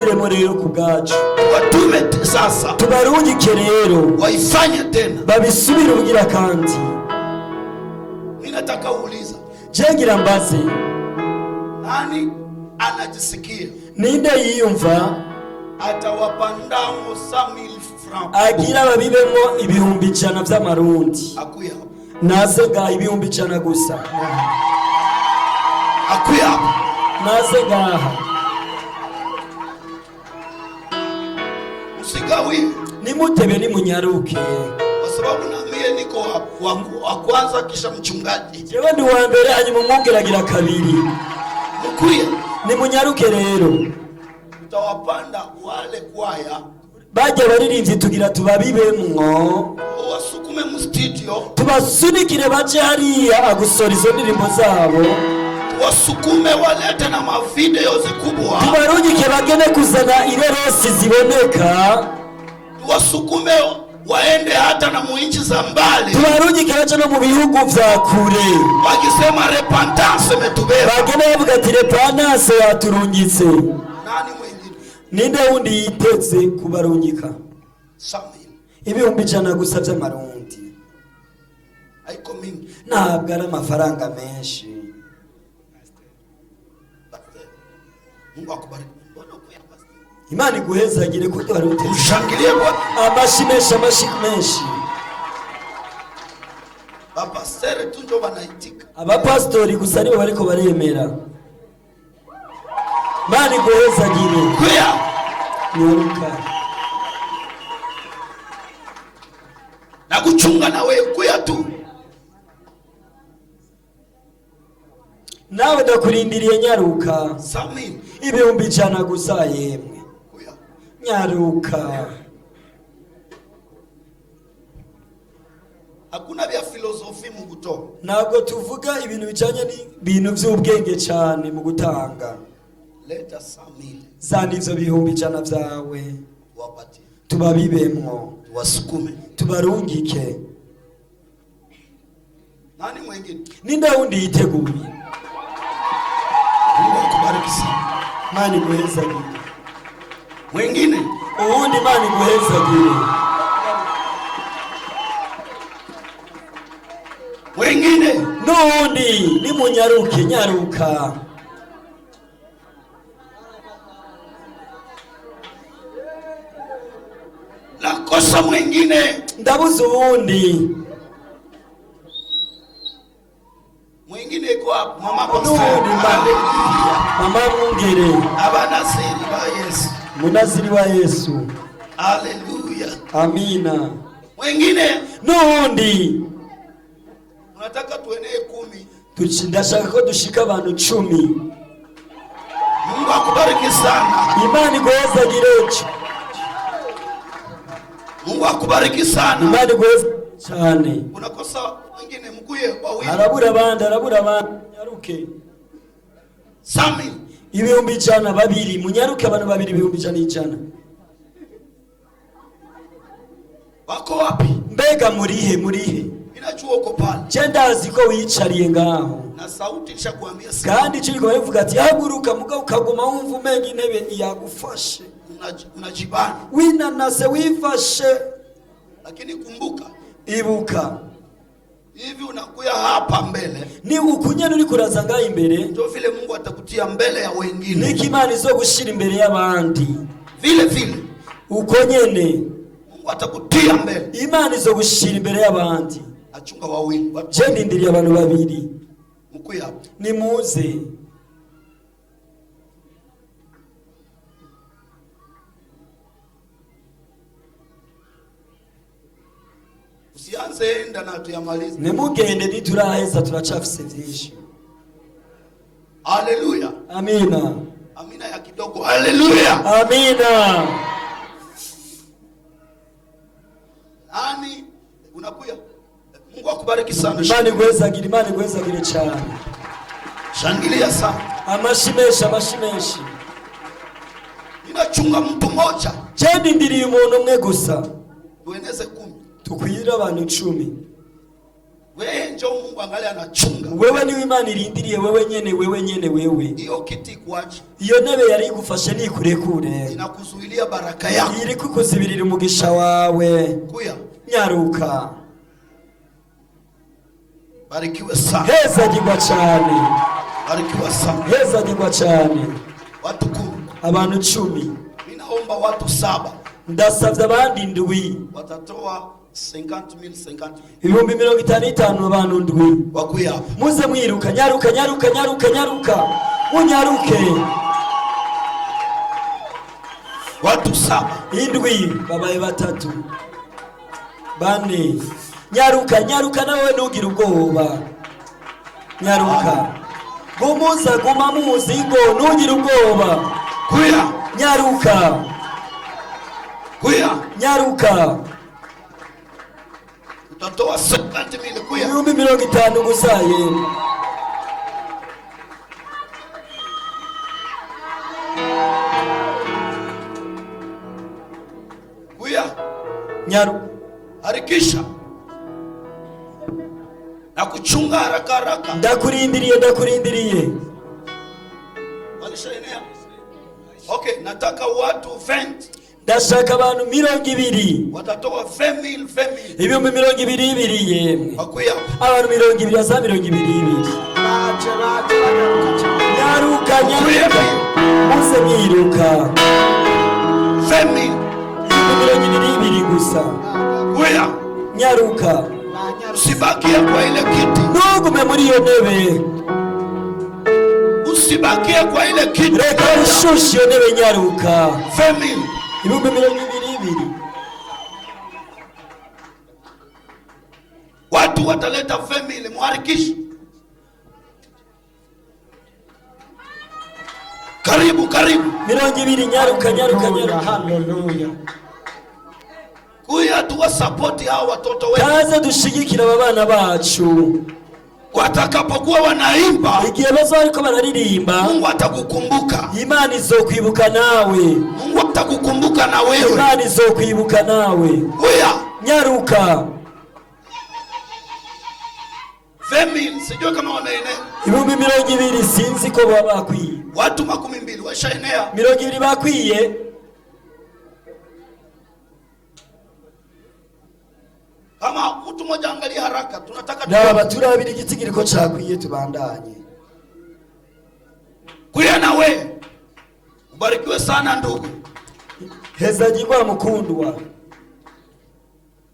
rero kugacu watume sasa tubarungike rero waifanye tena babisubire ubugira kandi. Ninataka uuliza, jengira mbaze, nani anajisikia ninde yiyumva atawapandamo 100,000 francs agira babibemo ibihumbi 100 by'amarundi? Akuya naze ga ibihumbi 100 gusa. Akuya naze gaha usigawi nimutebe nimunyaruke, kwa sababu na mie niko wa kwanza kisha mchungaji. jewe ndi wa mbere hanyuma umwongeragira kabiri. Mukuya nimunyaruke rero, utawapanda wale kwaya bajya baririmbyi tugira tubabibemwo, wasukume mu studio, tubasunikire baje hariya agusora izo ndirimbo zabo, wasukume walete na mavideo zikubwa, tubarungike bagene kuzana ireresi ziboneka, wasukume waende hata na muinchi za mbali, tubarungike baje no mu bihugu vya kure, wakisema repentance metubeba, bagene bavuga ati repentance yaturungitse. Nani mwingine? Ninde wundi yiteze kubarungika? Ibihumbi 100 gusa by'amarundi. Haiko mingi, ntabwo ari amafaranga menshi. Mungu akubariki. Imana iguhezagire ko twarute. Ushangilie Bwana. Amashi menshi. Bapastere tu ndio wanaitika. Abapastori gusa nibo bariko baremera. Imana iguhezagire. Kuya. Nyaruka. Na kuchunga na wewe kuya tu. Nawe ndakurindiriye nyaruka. Samini. Ibihumbi 100 gusa yemwe. Kuya. Nyaruka. Hakuna vya filosofi mu gutoa. Ntabwo tuvuga ibintu bijanye n'ibintu by'ubwenge cyane mu gutanga. Leta Samini. Zana ivyo bihumbi 100 byawe. Wapatie. Tubabibemwo. Wasukume. Tubarungike. Nani mwingine? Ninde wundi yiteguye? Mungu akubariki sana. Mani guhezagire. Mwingine? Uwundi mani guhezagire. Mwingine? Nuwundi ni munyaruke nyaruka. Nakosa mwingine. Ndabuze uwundi. Mwingine iko hapo. Mama Nuwundi mama Mungere. Abanaziri ba Yesu. Munaziri wa Yesu. Haleluya. Amina. Mwingine? Nuwundi. Unataka tuenee 10. Ndashaka ko dushika abantu 10. Mungu akubariki sana. Imana iguhezagire. Mungu akubariki sana. Imana iguhezagire cyane. Unakosa wengine mkuye wawili. Arabura abandi nyaruke. Sami. Ibihumbi 100 babiri munyaruke abantu babiri ibihumbi 100. Wako wapi? Mbega murihe? Inajua uko pale. Chendazi ko wicariye ngaho. Na sauti nishakuambia sana. Kandi kiriko bavuga ati haguruka muga ukaguma wumva umenga intebe yagufashe. Unajibana. Winanase wifashe. Lakini kumbuka. Ibuka. Hivi unakuya hapa mbele. Ni ukunyana uri kuraza ngaho imbere. Ndio vile Mungu atakutia mbele ya wengine. Niki Imana izo gushira imbere y'abandi. Vile. Uko nyene. Mungu atakutia mbele. Imana izo gushira imbere y'abandi. Achunga wawili. Je ndindiriye abantu babiri. Mkuya hapa. Ni muze. Usianze enda na tuyamalize. Nemugende nituraheza turacafise vyinshi. Haleluya. Amina. Amina ya kidogo. Haleluya. Amina. Nani unakuya? Mungu akubariki sana. Imana iguhezagire cyane. Shangilia sana. Amashi menshi. Ninachunga mtu mmoja. Je ndindiriye umuntu umwe gusa. Tueneze 10. Tukwira abantu 10. Wewe ndio Mungu angalia anachunga. Wewe ni Imana irindiriye wewe nyene wewe. Hiyo kiti kwaje? Iyo ntebe yari igufashe ni kurekure. Inakuzuilia baraka yako. Iri kukuzibirira umugisha wawe. Kuya. Nyaruka. Barikiwe sana. Heza jigwa cyane. Barikiwe sana. Heza jigwa cyane. Watu 10. Abantu 10. Ninaomba watu 7. Ndasavye abandi 7. Watatoa 50,000. Ibihumbi 55 abantu 7. Wakuya hapa. Muze mwiruka, nyaruka. Munyaruke. Watu 7. 7 babaye 3. 4. Nyaruka nawe nugira ubwoba. Nyaruka. Guma muzingo nugira ubwoba. Kuya. Nyaruka. Utatoa 50,000 kuya. 50 gusaye. Kuya. Harikisha. Na kuchunga haraka. Ndakurindiriye. Walishaenea. Okay, nataka watu 20. Ndashaka abantu 20. Watatoa 20,000. Ibihumbi 20 yemwe. Wakuya. Abantu 20 asa 20. Nyaruka. Muze mwiruka. 20 gusa. Kuya. Nyaruka. Usibakie kwa ile kiti. Ntugume muri iyo ntebe. Usibakie kwa ile kiti. Reka ushushe iyo ntebe nyaruka. 20,000. Ibihumbi 20. Watu wataleta 20,000 muharikishi. Karibu. 20 nyaruka. Haleluya. Kuya tuwa support hao watoto wetu. Kaze dushigikira abana bacu. Watakapokuwa wanaimba, igihe bazo ariko bararirimba, Mungu atakukumbuka. Imana izokwibuka nawe. Mungu atakukumbuka na wewe. Imana izokwibuka nawe. Kuya. Nyaruka. 20,000 sijui kama wameenea. Ibihumbi 20 sinzi ko baba bakwiye. Watu 20 washaenea. 20 bakwiye. Kama mtu mmoja angalia haraka, tunataka Ndaba turabira igitigiri ko cakwiye tubandanye. Kuya nawe. Ubarikiwe sana ndugu. Heza jigwa mukundwa.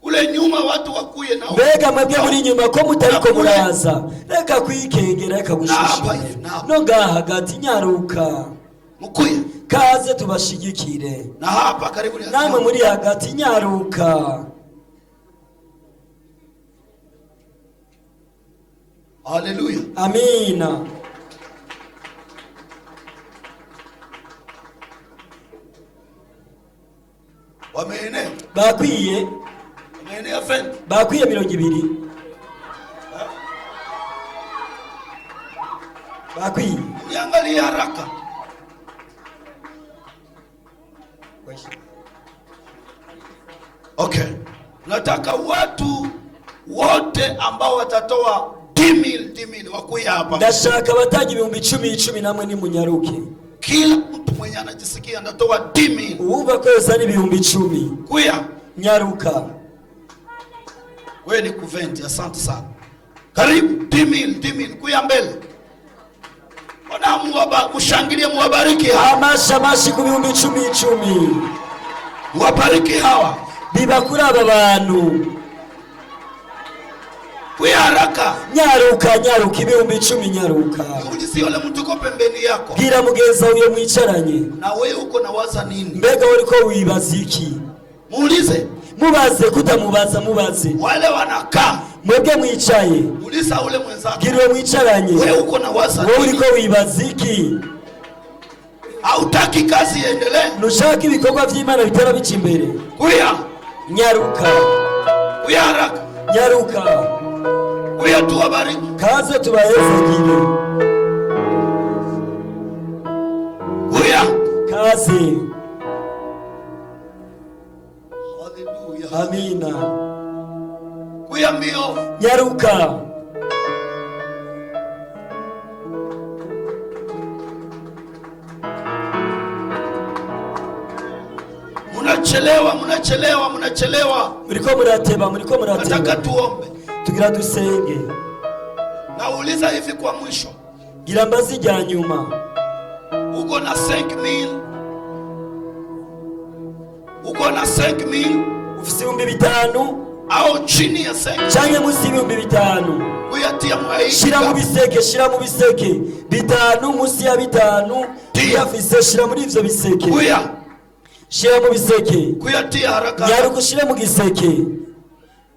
Kule nyuma watu wakuye nao. Mbega mwebwe muri nyuma ko mutariko muraza. Reka kwikengera reka gushishura. No ngaha hagati nyaruka. Mukuye. Kaze tubashigikire. Na hapa karibu ni. Namwe muri hagati nyaruka. Haleluya. Amina. Wameenea. Bakwiye. Wameenea 20. Bakwiye 20. Bakwiye. Niangalie haraka. Okay. Nataka watu wote ambao watatoa 10,000 wakuya hapa. Ndashaka bataji ibihumbi 10 namwe ni munyaruke. Kila mtu mwenye anajisikia ndatoa 10,000. Uwumva ko yosa ni ibihumbi 10. Kuya. Nyaruka. Wewe ni kuventi, asante sana. Karibu 10,000 kuya mbele. Ona mushangilie muwabariki hawa. Amashi ku bihumbi 10. Muwabariki hawa. Biba kuri aba bantu. Kuya haraka. Nyaruka ibihumbi 10 nyaruka. Ulizi yule mtu ko pembeni yako. Gira mugenza uyo mwicaranye. Na wewe uko nawaza nini? Mbega uriko wibaza iki? Muulize. Mubaze kutamubaza mubaze. Wale wanakaa. Mwebwe mwicaye. Muuliza ule mwenzako. Gira mwicaranye. Wewe uko nawaza nini? Wewe uriko wibaza iki? Hautaki kazi iendelee? Nushaka ibikorwa by'Imana bitera bica imbere. Kuya. Nyaruka. Kuya haraka. Nyaruka. Kuya tuwabariki. Kaze tubayezagire. Kuya. Kaze. Haleluya. Amina. Kuya mbio. Nyaruka. Munachelewa. Muriko murateba. Nataka tuombe. Tugira dusenge. Nauliza hivi kwa mwisho. Gira mbazi rya nyuma. Uko na 5,000. Uko na 5,000. Ufise 5,000 au chini ya 5. Change musi 5,000. Kuyatia mwaiki. Shira mu biseke. 5 musi ya 5. Tuyafise shira muri ivyo biseke. Kuya. Shira mu biseke. Kuyatia haraka. Nyaruko shira mu giseke.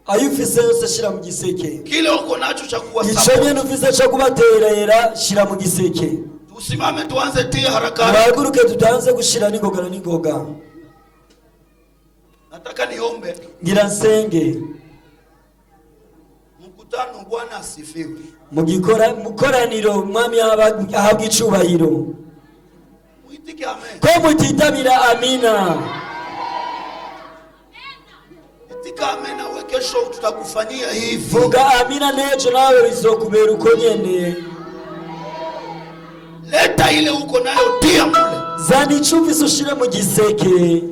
Ayufise yose shira mu giseke. Kile uko nacho cha kuwasapoti. Ico nyene ufise cha kubaterera shira mu giseke. Tusimame tuanze tia haraka. Bahaguruke tutanze gushira n'ingoga. Nataka niombe. Ngira nsenge. Mkutano Bwana asifiwe. Mukoraniro mwami ahabwa icubahiro. Muitike amen. Ko mutitabira amina. Itika amen na kesho tutakufanyia hivi. Vuga amina nejo nawe bizokubera uko nyene. Leta ile uko nayo tia mule. Zani icumvise ushire mu giseke.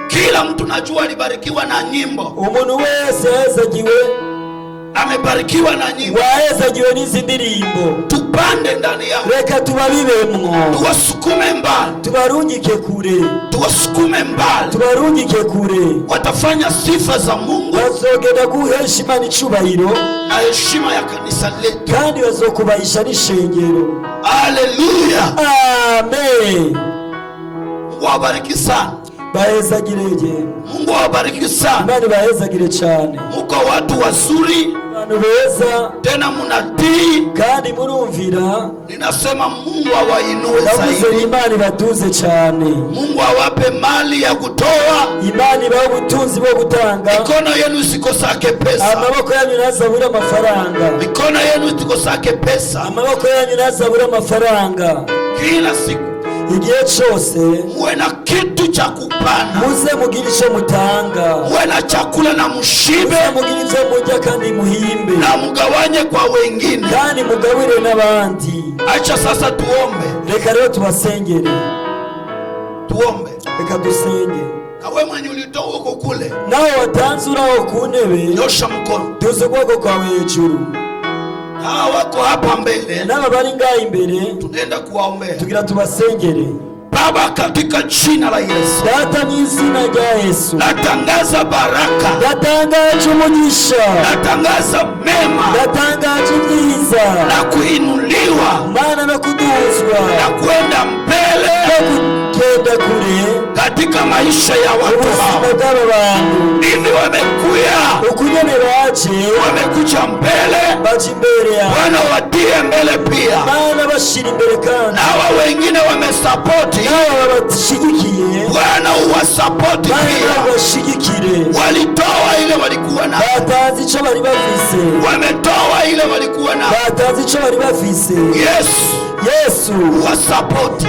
Kila mtu najua alibarikiwa na nyimbo. Umuntu wese yahezagiwe. Amebarikiwa na nyimbo. Wahezagiwe n'izi ndirimbo. Tupande ndani yao. Reka tubabibemwo. Tuwasukume mbali. Tubarungike kure. Tuwasukume mbali. Tubarungike kure. Watafanya sifa za Mungu. Bazogenda guhesha Imana icubahiro. Na heshima ya kanisa letu. Kandi bazokubahisha n'ishengero. Haleluya. Amen. Mungu awabariki sana. Bahezagirege. Mungu awabariki sana. Imana bahezagire cyane. Muko watu wazuri. Abantu beza. Tena munatii. Kandi murumvira. Ninasema Mungu awainue zaidi. Imana baduze cyane. Mungu awape mali ya kutoa. Imana ibahe ubutunzi bwo gutanga. Mikono yenu isikosake pesa. Amaboko yanyu ntazabura amafaranga. Mikono yenu isikosake pesa. Amaboko yanyu ntazabura amafaranga. Kila siku. Igihe cyose muwe na kitu cha kupana. Muze mugire icyo mutanga. Muwe na chakula na mushibe. Muze mugire icyo murya kandi muhimbe. Na mugawanye kwa wengine. Kandi mugawire n'abandi. Acha sasa tuombe. Reka rero tubasengere. Tuombe. Reka dusenge. Na wewe mwenye ulitoa uko kule. Nawe watanze uraho ku ntebe. Nyosha mkono. Tuze ukuboko kwawe hejuru. Hawa wako hapa mbele. Naba bari ngaha imbere. Tunaenda kuwaombea. Tugira tubasengere. Baba, katika jina la Yesu. Data mu izina rya Yesu. Natangaza baraka. Natangaje umugisha. Natangaza mema. Natangaje ibyiza. Na kuinuliwa. Mana no kuduzwa. Na kwenda mbele. Kugenda kure. Katika maisha ya watu hao. Hivi wamekuya. Ukunyene baje. Wamekuja mbele. Baje mbele ya. Bwana watie mbele pia. Mana bashira imbere kandi. Na hawa wengine wamesapoti. Nawe babashigikiye. Bwana uwasapoti pia. Mana bashigikire. Walitoa ile walikuwa na. Batazi ico bari bafise. Wametoa ile walikuwa na. Batazi ico bari bafise. Yesu wasapoti.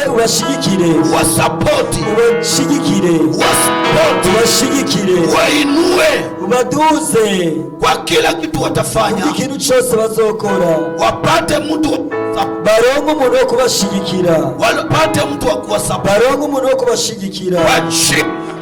Ubashigikire. Wasapoti. Ubashigikire. Wasapoti. Ubashigikire. Wainue. Ubaduze. Kwa kila kitu watafanya. Ikintu cyose bazokora. Wapate mtu barongo umuntu wo kubashigikira. Wapate mtu wa kuwasapoti. Barongo umuntu wo kubashigikira.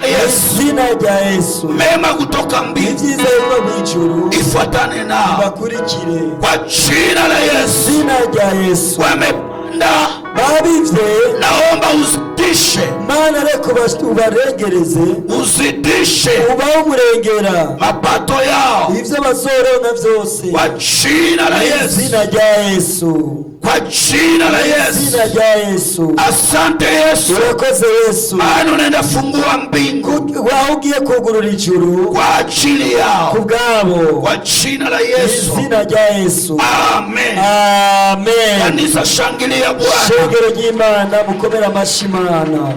Yesu na rya Yesu. Mema kutoka mbinguni. Ibyiza biva mu ijuru. Ifuatane nao. Bakurikire. Kwa jina la Yesu. Jina rya Yesu. Wamepanda. Babivye. Naomba uzidishe. Mana reko ubarengereze. Uzidishe. Ubaho umurengera. Mapato yao. Ivyo bazoronka vyose. Kwa jina la Yesu. Jina rya Yesu. Kwa jina la Yesu. Jina rya Yesu. Asante Yesu. Urakoze Yesu. Maana unaenda fungua mbingu. Ugiye kugurura ijuru. Kwa ajili yao. Kubwabo. Kwa jina la Yesu. Jina rya Yesu. Amen. Amen. Kanisa shangilia Bwana. Shengero ry'Imana mukomera amashimana.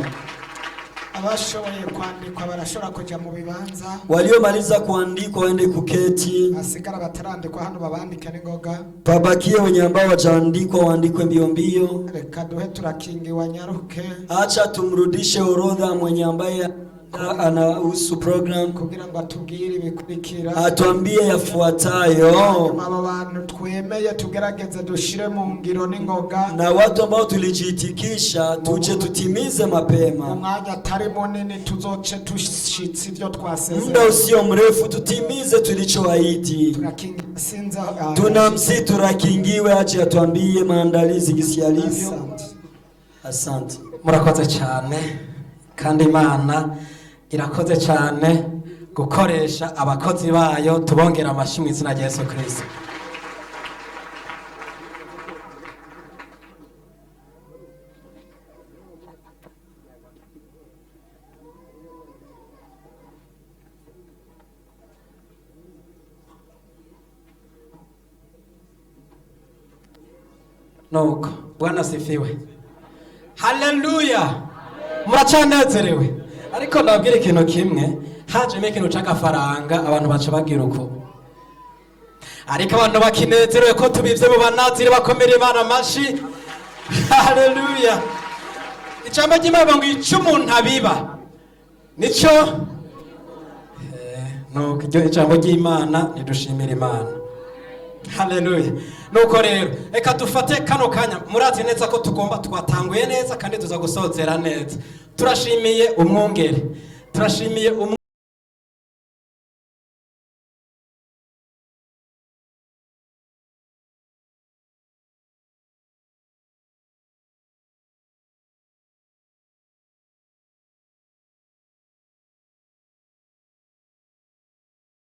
Abashoboye kwandikwa barashobora kujya mu bibanza. Waliomaliza kuandikwa waende kuketi. Asigara batarandikwa hano babandike n'ingoga. Pabakie wenye ambao wajaandikwa waandikwe mbio mbio. Reka duhe turakingiwa nyaruke. Acha tumrudishe orodha mwenye ambaye anahusu program kugira ngo atubwire ibikurikira atuambie yafuatayo, aba bantu twemeye tugerageze dushire mu ngiro n'ingoga, na watu ambao tulijiitikisha tuje tutimize mapema. umwanya atari munini tuzoce tushitse ibyo twasezeranye, Muda usio mrefu tutimize tulichoahidi. Tunamsi turakingiwe aje atuambie maandalizi gisi yalivyo. Asante. Murakoze cyane kandi Imana irakoze cyane gukoresha abakozi bayo, tubongera amashyi mu izina rya Yesu Kristo. Nuko Bwana sifiwe. Haleluya. Muracanezerewe. Ariko nabwira ikintu kimwe, hajemo ikintu c'agafaranga abantu baca bagira uko. Ariko abantu bakinezerewe ko tubivye mu banazire bakomera Imana amashi. Haleluya. Icamba ry'Imana ngo ico umuntu abiba nico nuko iryo ijambo ry'Imana nidushimira Imana. Haleluya. Nuko rero reka dufate kano kanya, murazi neza ko tugomba twatanguye neza kandi tuza gusozera neza. Turashimiye umwungere, turashimiye